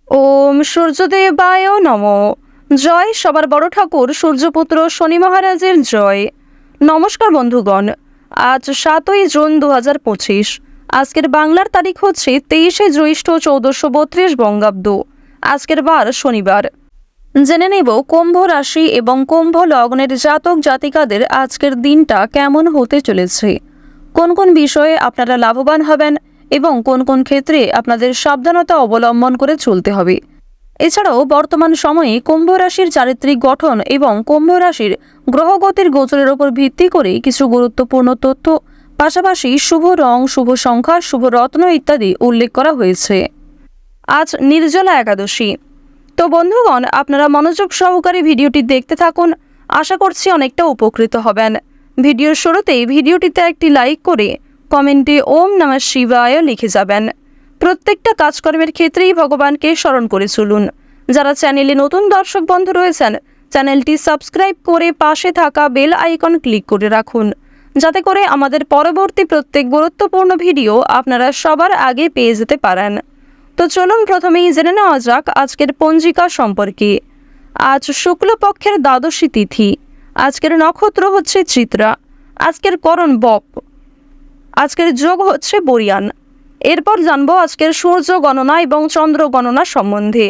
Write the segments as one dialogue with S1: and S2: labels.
S1: ওম সূর্যদেবায় নমঃ। জয় সবার বড় ঠাকুর সূর্যপুত্র শনি মহারাজের জয়। নমস্কার বন্ধুগণ, আজ 7ই জুন 2025। আজকের বাংলার তারিখ হচ্ছে 23শে জ্যৈষ্ঠ 1432 বঙ্গাব্দ। আজকের বার শনিবার। জেনে নেব কুম্ভ রাশি এবং কুম্ভ লগ্নের জাতক জাতিকাদের আজকের দিনটা কেমন হতে চলেছে, কোন কোন বিষয়ে আপনারা লাভবান হবেন এবং কোন কোন ক্ষেত্রে আপনাদের সাবধানতা অবলম্বন করে চলতে হবে। এছাড়াও বর্তমান সময়ে কুম্ভ রাশির চারিত্রিক গঠন এবং কুম্ভ রাশির গ্রহগতির গোচরের উপর ভিত্তি করে কিছু গুরুত্বপূর্ণ তথ্য, পাশাপাশি শুভ রং, শুভ সংখ্যা, শুভ রত্ন ইত্যাদি উল্লেখ করা হয়েছে। আজ নির্জলা একাদশী। তো বন্ধুগণ, আপনারা মনোযোগ সহকারে ভিডিওটি দেখতে থাকুন। আশা করছি অনেকটা উপকৃত হবেন। ভিডিওর শুরুতেই ভিডিওটিতে একটি লাইক করে কমেন্টে ওম নমঃ শিবায় লিখে যাবেন। প্রত্যেকটা কাজকর্মের ক্ষেত্রেই ভগবানকে স্মরণ করে চলুন। যারা চ্যানেলে নতুন দর্শক বন্ধু রয়েছেন, চ্যানেলটি সাবস্ক্রাইব করে পাশে থাকা বেল আইকন ক্লিক করে রাখুন, যাতে করে আমাদের পরবর্তী প্রত্যেক গুরুত্বপূর্ণ ভিডিও আপনারা সবার আগে পেয়ে যেতে পারেন। তো চলুন প্রথমেই জেনে নেওয়া যাক আজকের পঞ্জিকা সম্পর্কে। আজ শুক্লপক্ষের দ্বাদশী তিথি। আজকের নক্ষত্র হচ্ছে চিত্রা। আজকের করণ বপ। আজকের যোগ হচ্ছে বরিয়ান। এরপর জানবো আজকের সূর্য গণনা এবং চন্দ্র গণনা সম্বন্ধে।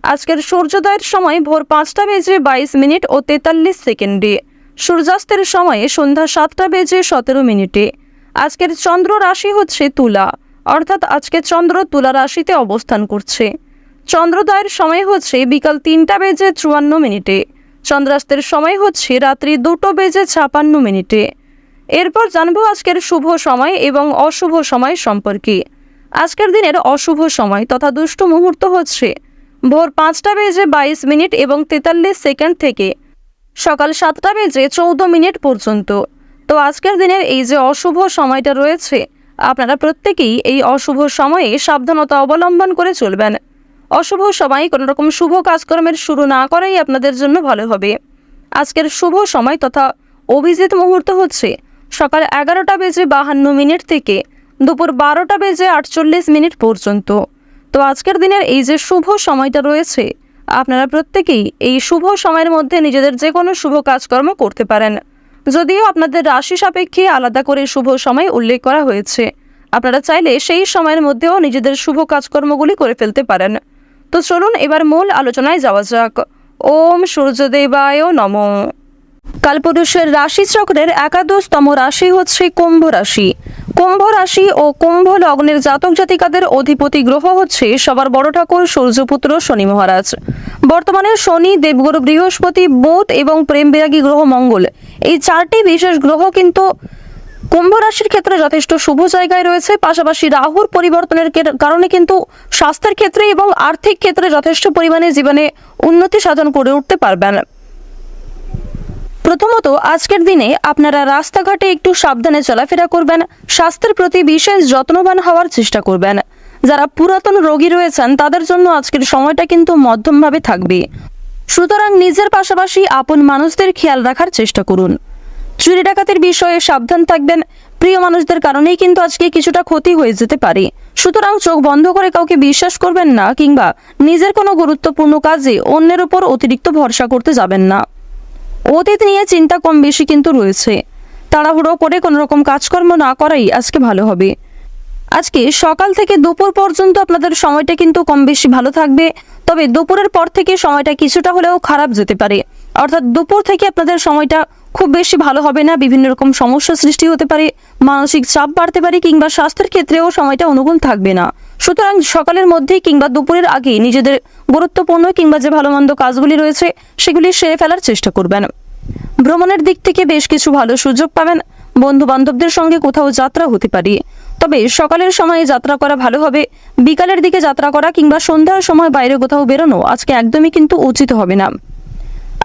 S1: আজকের সূর্যোদয়ের সময় ভোর 5টা বেজে 22 মিনিট ও 43 সেকেন্ডে। সূর্যাস্তের সময়ে সন্ধ্যা 7টা বেজে 17 মিনিটে। আজকের চন্দ্র রাশি হচ্ছে তুলা, অর্থাৎ আজকে চন্দ্র তুলা রাশিতে অবস্থান করছে। চন্দ্রোদয়ের সময় হচ্ছে বিকাল 3টা বেজে 54 মিনিটে। চন্দ্রাস্তের সময় হচ্ছে রাত্রি 2টো বেজে 56 মিনিটে। এরপর জানবো আজকের শুভ সময় এবং অশুভ সময় সম্পর্কে। আজকের দিনের অশুভ সময় তথা দুষ্ট মুহূর্ত হচ্ছে ভোর 5টা বেজে 22 মিনিট এবং 43 সেকেন্ড থেকে সকাল 7টা বেজে 14 মিনিট পর্যন্ত। তো আজকের দিনের এই যে অশুভ সময়টা রয়েছে, আপনারা প্রত্যেকেই এই অশুভ সময়ে সাবধানতা অবলম্বন করে চলবেন। অশুভ সময়ে কোনো রকম শুভ কাজকর্মের শুরু না করাই আপনাদের জন্য ভালো হবে। আজকের শুভ সময় তথা অভিজিৎ মুহূর্ত হচ্ছে সকাল 11টা বেজে 52 মিনিট থেকে দুপুর 12টা বেজে 48 মিনিট পর্যন্ত। তো আজকের দিনের এই যে শুভ সময়টা রয়েছে, আপনারা প্রত্যেকেই এই শুভ সময়ের মধ্যে নিজেদের যে কোনো শুভ কাজকর্ম করতে পারেন। যদিও আপনাদের রাশি সাপেক্ষে আলাদা করে শুভ সময় উল্লেখ করা হয়েছে, আপনারা চাইলে সেই সময়ের মধ্যেও নিজেদের শুভ কাজকর্মগুলি করে ফেলতে পারেন। তো চলুন এবার মূল আলোচনায় যাওয়া যাক। ওম সূর্যদেবায় নমঃ। কালপুরুষের রাশিচক্রের একাদশতম রাশি হচ্ছে কুম্ভ রাশি। কুম্ভ রাশি ও কুম্ভ লগ্নের জাতক জাতিকাদের অধিপতি গ্রহ হচ্ছে সবার বড় ঠাকুর সূর্যপুত্র শনি মহারাজ। বর্তমানে শনি, দেবগুরু বৃহস্পতি, বুধ এবং প্রেম বিরাগী গ্রহ মঙ্গল, এই চারটি বিশেষ গ্রহ কিন্তু কুম্ভ রাশির ক্ষেত্রে যথেষ্ট শুভ জায়গায় রয়েছে। পাশাপাশি রাহুর পরিবর্তনের কারণে কিন্তু স্বাস্থ্যের ক্ষেত্রে এবং আর্থিক ক্ষেত্রে যথেষ্ট পরিমাণে জীবনে উন্নতি সাধন করে উঠতে পারবেন। প্রথমত আজকের দিনে আপনারা রাস্তাঘাটে একটু সাবধানে চলাফেরা করবেন, স্বাস্থ্যের প্রতি বিশেষ যত্নবান হওয়ার চেষ্টা করবেন। যারা পুরাতন রোগী রয়েছেন তাদের জন্য আজকের সময়টা কিন্তু মধ্যমভাবে থাকবে, সুতরাং নিজের পাশাপাশি আপন মানুষদের খেয়াল রাখার চেষ্টা করুন। চুরি ডাকাতির বিষয়ে সাবধান থাকবেন। প্রিয় মানুষদের কারণেই কিন্তু আজকে কিছুটা ক্ষতি হয়ে যেতে পারে, সুতরাং চোখ বন্ধ করে কাউকে বিশ্বাস করবেন না কিংবা নিজের কোনো গুরুত্বপূর্ণ কাজে অন্যের উপর অতিরিক্ত ভরসা করতে যাবেন না। অতীত নিয়ে চিন্তা কম বেশি কিন্তু রয়েছে, তাড়াহুড়ো করে কোনো রকম কাজকর্ম না করাই আজকে ভালো হবে। আজকে সকাল থেকে দুপুর পর্যন্ত আপনাদের সময়টা কিন্তু কম বেশি ভালো থাকবে, তবে দুপুরের পর থেকে সময়টা কিছুটা হলেও খারাপ যেতে পারে। অর্থাৎ দুপুর থেকে আপনাদের সময়টা খুব বেশি ভালো হবে না, বিভিন্ন রকম সমস্যা সৃষ্টি হতে পারে, মানসিক চাপ বাড়তে পারে কিংবা স্বাস্থ্যের ক্ষেত্রেও সময়টা অনুকূল থাকবে না। সুতরাং সকালের মধ্যেই কিংবা দুপুরের আগে নিজেদের গুরুত্বপূর্ণ কিংবা যে ভালো মন্দ কাজগুলি রয়েছে সেগুলি সেরে ফেলার চেষ্টা করবেন। ভ্রমণের দিক থেকে বেশ কিছু ভালো সুযোগ পাবেন। বন্ধু বান্ধবদের সঙ্গে কোথাও যাত্রা হতে পারে, তবে সকালের সময়ে যাত্রা করা ভালো হবে। বিকালের দিকে যাত্রা করা কিংবা সন্ধ্যার সময় বাইরে কোথাও বেরোনো আজকে একদমই কিন্তু উচিত হবে না।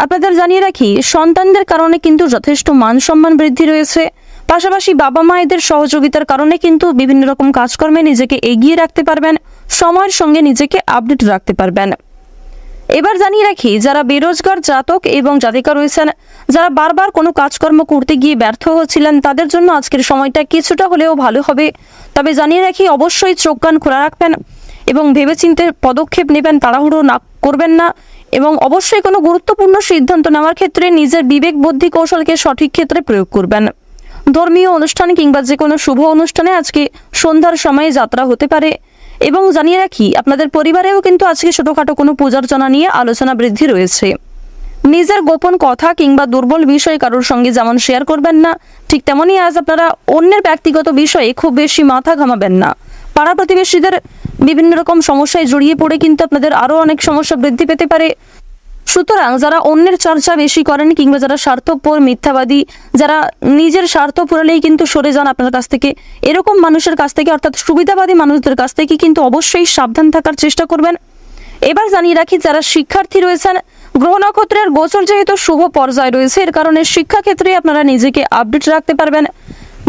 S1: আপনাদের জানিয়ে রাখি, সন্তানদের কারণে কিন্তু যথেষ্ট মান সম্মান বৃদ্ধি রয়েছে। পাশাপাশি বাবা মায়েদের সহযোগিতার কারণে কিন্তু বিভিন্ন রকম কাজকর্মে নিজেকে এগিয়ে রাখতে পারবেন, সময়ের সঙ্গে নিজেকে আপডেট রাখতে পারবেন। এবার জানিয়ে রাখি, যারা বেরোজগার জাতক এবং জাতিকা রয়েছেন, যারা বারবার কোনো কাজকর্ম করতে গিয়ে ব্যর্থ হচ্ছিলেন, তাদের জন্য আজকের সময়টা কিছুটা হলেও ভালো হবে। তবে জানিয়ে রাখি, অবশ্যই চোখ কান খোলা রাখবেন এবং ভেবেচিন্তে পদক্ষেপ নেবেন, তাড়াহুড়ো না করবেন না। এবং অবশ্যই কোনো গুরুত্বপূর্ণ সিদ্ধান্ত নেওয়ার ক্ষেত্রে নিজের বিবেক বুদ্ধি কৌশলকে সঠিক ক্ষেত্রে প্রয়োগ করবেন। ধর্মীয় অনুষ্ঠান কিংবা যে কোনো শুভ অনুষ্ঠানে আজকে সন্ধ্যার সময়ে যাত্রা হতে পারে। এবং জানিয়ে রাখি, আপনাদের পরিবারেও কিন্তু আজকে ছোটোখাটো কোনো পূজার্চনা নিয়ে আলোচনা বৃদ্ধি রয়েছে। নিজের গোপন কথা কিংবা দুর্বল বিষয় কারোর সঙ্গে যেমন শেয়ার করবেন না, ঠিক তেমনই আজ আপনারা অন্যের ব্যক্তিগত বিষয়ে খুব বেশি মাথা ঘামাবেন না। পাড়া প্রতিবেশীদের বিভিন্ন রকম সমস্যায় জড়িয়ে পড়ে কিন্তু আপনাদের আরও অনেক সমস্যা বৃদ্ধি পেতে পারে। সুতরাং যারা অন্যের চর্চা বেশি করেন কিংবা যারা স্বার্থপর, মিথ্যাবাদী, যারা নিজের স্বার্থ পুরালেই কিন্তু সরে যান আপনার কাছ থেকে, এরকম মানুষের কাছ থেকে অর্থাৎ সুবিধাবাদী মানুষদের কাছ থেকে কিন্তু অবশ্যই সাবধান থাকার চেষ্টা করবেন। এবার জানিয়ে রাখি, যারা শিক্ষার্থী রয়েছেন, গ্রহ নক্ষত্রের গোচর যেহেতু শুভ পর্যায়ে রয়েছে, এর কারণে শিক্ষাক্ষেত্রে আপনারা নিজেকে আপডেট রাখতে পারবেন।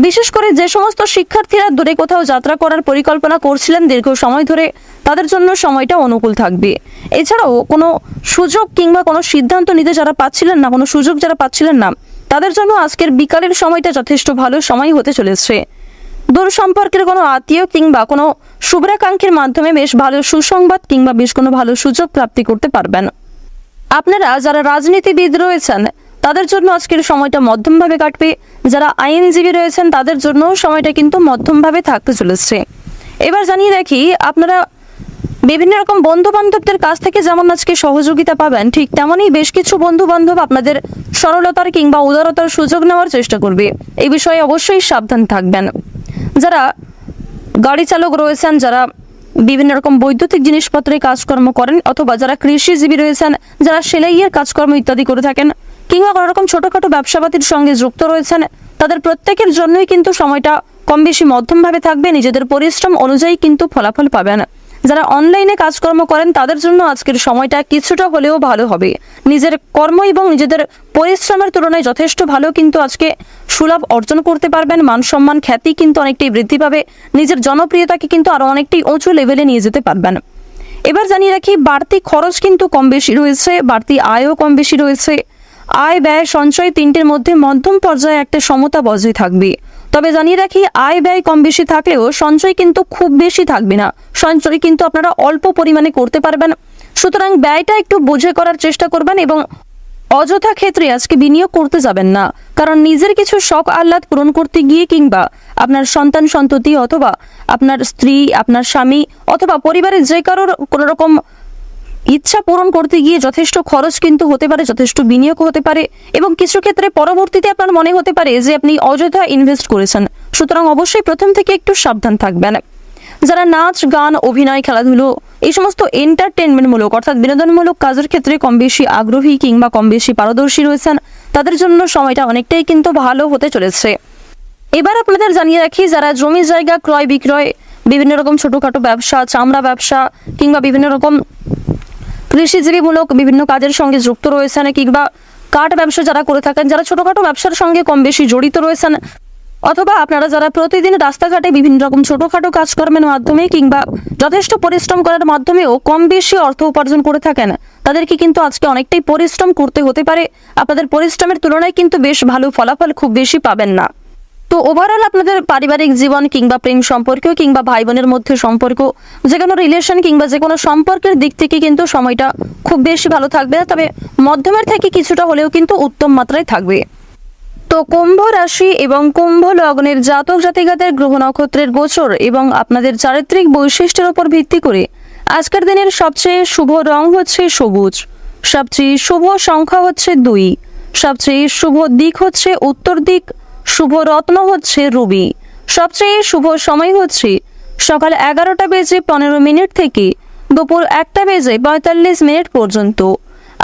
S1: বিশেষ করে যে সমস্ত শিক্ষার্থীরা দূরে কোথাও যাত্রা করার পরিকল্পনা করছিলেন দীর্ঘ সময় ধরে, তাদের জন্য সময়টা অনুকূল থাকবে। এছাড়াও কোনো সুযোগ কিংবা কোনো সিদ্ধান্ত নিতে যারা পাচ্ছিলেন না, কোনো সুযোগ যারা পাচ্ছিলেন না, তাদের জন্য আজকের বিকালের সময়টা যথেষ্ট ভালো সময় হতে চলেছে। দূর সম্পর্কের কোনো আত্মীয় কিংবা কোনো শুভ্রাকাঙ্ক্ষীর মাধ্যমে বেশ ভালো সুসংবাদ কিংবা বেশ কোনো ভালো সুযোগ প্রাপ্তি করতে পারবেন। আপনারা যারা রাজনীতিবিদ রয়েছেন তাদের জন্য আজকের সময়টা মধ্যমভাবে কাটবে। যারা আইনজীবী রয়েছেন তাদের জন্য সময়টা কিন্তু মধ্যমভাবে থাকতে চলেছে। এবার জানিয়ে রাখি, আপনারা বিভিন্ন রকম বন্ধু বান্ধবদের কাছ থেকে যেমন আজকে সহযোগিতা পাবেন, ঠিক তেমনই বেশ কিছু বন্ধু বান্ধব আপনাদের সরলতার কিংবা উদারতার সুযোগ নেওয়ার চেষ্টা করবে। এই বিষয়ে অবশ্যই সাবধান থাকবেন। যারা গাড়ি চালক রয়েছেন, যারা বিভিন্ন রকম বৈদ্যুতিক জিনিসপত্রে কাজকর্ম করেন, অথবা যারা কৃষিজীবী রয়েছেন, যারা সেলাইয়ের কাজকর্ম ইত্যাদি করে থাকেন, কিংবা কোনো রকম ছোটোখাটো ব্যবসাপাতির সঙ্গে যুক্ত রয়েছেন, তাদের প্রত্যেকের জন্যই কিন্তু সময়টা কম বেশি মধ্যমভাবে থাকবে। নিজেদের পরিশ্রম অনুযায়ী কিন্তু ফলাফল পাবেন। যারা অনলাইনে কাজকর্ম করেন তাদের জন্য আজকের সময়টা কিছুটা হলেও ভালো হবে। নিজের কর্ম এবং নিজেদের পরিশ্রমের তুলনায় যথেষ্ট ভালো কিন্তু আজকে সুলাভ অর্জন করতে পারবেন। মান সম্মান, খ্যাতি কিন্তু অনেকটাই বৃদ্ধি পাবে। নিজের জনপ্রিয়তাকে কিন্তু আরও অনেকটাই উঁচু লেভেলে নিয়ে যেতে পারবেন। এবার জানিয়ে রাখি, বাড়তি খরচ কিন্তু কম বেশি রয়েছে, বাড়তি আয়ও কম বেশি রয়েছে। আয় ব্যয় সঞ্চয় তিনটির মধ্যে মধ্যম পর্যায়ে একটা সমতা বজায় থাকবে। তবে জানিয়ে রাখি, আয় ব্যয় কম বেশি থাকলেও সঞ্চয় কিন্তু খুব বেশি থাকবে না। সঞ্চয় কিন্তু আপনারা অল্প পরিমাণে করতে পারবেন। সুতরাং ব্যয়টা একটু বুঝে করার চেষ্টা করবেন এবং অযথা ক্ষেত্রে আজকে বিনিয়োগ করতে যাবেন না। কারণ নিজের কিছু শখ আহ্লাদ পূরণ করতে গিয়ে কিংবা আপনার সন্তান সন্ততি অথবা আপনার স্ত্রী, আপনার স্বামী অথবা পরিবারের যে কারোর কোনো রকম ইচ্ছা পূরণ করতে গিয়ে যথেষ্ট খরচ কিন্তু হতে পারে, যথেষ্ট বিনিয়োগ হতে পারে এবং কিছু ক্ষেত্রে পরবর্তীতে আপনার মনে হতে পারে যে আপনি অযথা ইনভেস্ট করেছেন। সুতরাং অবশ্যই প্রথম থেকে একটু সাবধান থাকবেন। যারা নাচ, গান, অভিনয়, খেলাধুলো এই সমস্ত এন্টারটেনমেন্টমূলক অর্থাৎ বিনোদনমূলক কাজের ক্ষেত্রে কম বেশি আগ্রহী কিংবা কম বেশি পারদর্শী রয়েছেন, তাদের জন্য সময়টা অনেকটাই কিন্তু ভালো হতে চলেছে। এবার আপনাদের জানিয়ে রাখি, যারা জমি জায়গা ক্রয় বিক্রয়, বিভিন্ন রকম ছোটোখাটো ব্যবসা, চামড়া ব্যবসা কিংবা বিভিন্ন রকম কৃষিজীবীমূলক বিভিন্ন কাজের সঙ্গে যুক্ত রয়েছেন, কিংবা কাঠ ব্যবসা যারা করে থাকেন, যারা ছোটোখাটো ব্যবসার সঙ্গে কম বেশি জড়িত রয়েছেন, অথবা আপনারা যারা প্রতিদিন রাস্তাঘাটে বিভিন্ন রকম ছোটোখাটো কাজকর্মের মাধ্যমে কিংবা যথেষ্ট পরিশ্রম করার মাধ্যমেও কম বেশি অর্থ উপার্জন করে থাকেন, তাদেরকে কিন্তু আজকে অনেকটাই পরিশ্রম করতে হতে পারে। আপনাদের পরিশ্রমের তুলনায় কিন্তু বেশ ভালো ফলাফল খুব বেশি পাবেন না। তো ওভারঅল আপনাদের পারিবারিক জীবন কিংবা প্রেম সম্পর্ক কিংবা ভাই বোনের মধ্যে সম্পর্ক, যে কোনো রিলেশন কিংবা যে কোনো সম্পর্কের দিক থেকে কিন্তু সময়টা খুব বেশি ভালো থাকবে, তবে মধ্যমের থেকে কিছুটা হলেও কিন্তু উত্তম মাত্রায় থাকবে। তো কুম্ভ রাশি এবং কুম্ভ লগ্নের জাতক জাতিকাদের গ্রহ নক্ষত্রের গোচর এবং আপনাদের চারিত্রিক বৈশিষ্ট্যের উপর ভিত্তি করে আজকের দিনের সবচেয়ে শুভ রং হচ্ছে সবুজ, সবচেয়ে শুভ সংখ্যা হচ্ছে 2, সবচেয়ে শুভ দিক হচ্ছে উত্তর দিক, শুভ রত্ন হচ্ছে রুবি, সবচেয়ে শুভ সময় হচ্ছে সকাল 11:15 থেকে দুপুর 1:45 পর্যন্ত।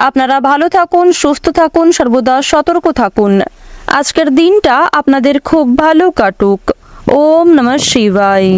S1: আপনারা ভালো থাকুন, সুস্থ থাকুন, সর্বদা সতর্ক থাকুন। আজকের দিনটা আপনাদের খুব ভালো কাটুক। ওম নমঃ শিবায়।